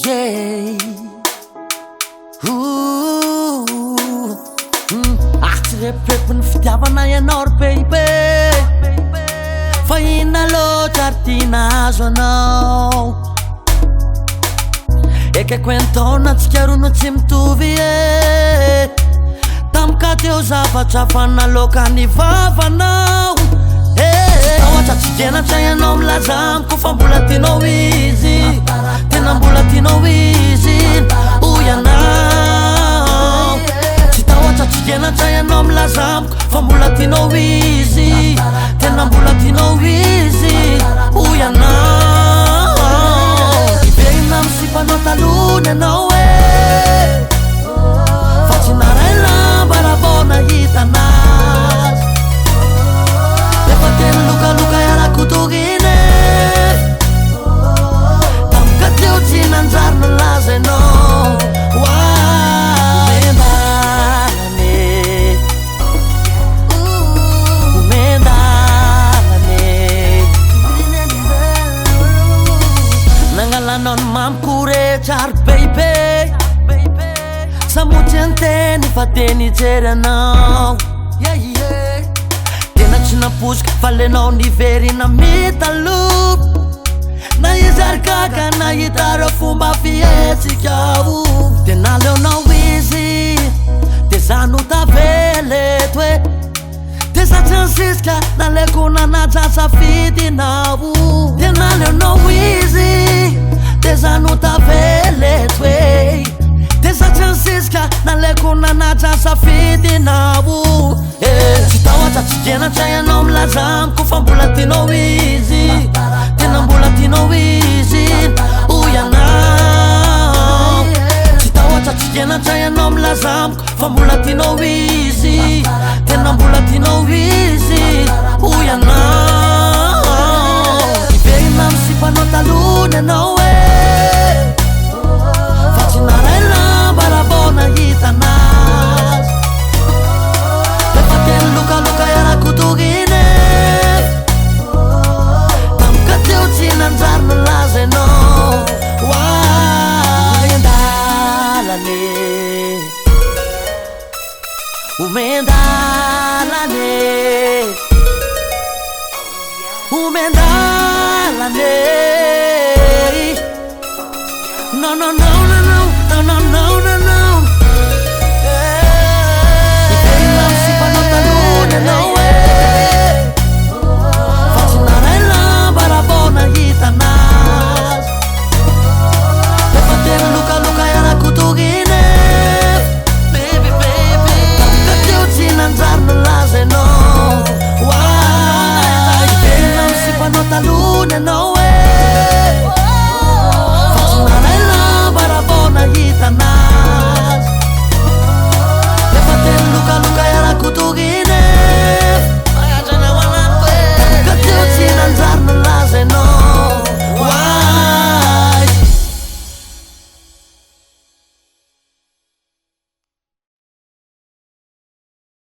yeah. Tsy reporepo ny fitiavana ianao ry baby, fa inona loatra ary tiana azo anao. Ekaiko en-taona antsika roa no tsy mitovy e, tamika teo zavatra fa naloka ny vavanao. Ohatra tsy genatra ianao milaza amiko fa mbola tianao izy, tena mbola tianao izy o ianao. Tsy tahotra tsy genatra ianao milaza amiko fa mbola tianao izy, tena mbola tianao izy o ianao. Iverina misipanao talona ianao e, fa tsy naray lamba raha vao nahita anazy. Efa teny lokaloka iara-kotoginy e, tamika teo tsy nanjary nalaza ianao. Nangalanao ny mamiko rehetra ary baby, samotsy anteny fa teny hijery anao. Tena tsy naposika fa lenao niverina mitalo, na izy ary gaga nahita reo fomba fihetsika o. Tena leonao izy de za no tavela eto e, de za tsy ansisika naleko nanaja safidinao. Tena leonao izy de za no tavela eto e, de za tsy ansisika naleko nanaja safidinao. Tsy tahotra tsy genatra ianao milaza amiko fa mbola tianao izy, tena mbola tianao izy o ianao. Tsy tahotra tsy genatra ianao milaza amiko fa mbola tianao izy, tena mbola tianao izy o ianao. Iverina misipanao talona ianao e, fa tsy naray lamba raha vao nahita anazy. Efa teny lokaloka iara-kotoginy e, tamika teo tsy nanjary nalaza ianao. Endalane omendalane, omendalane, no no no.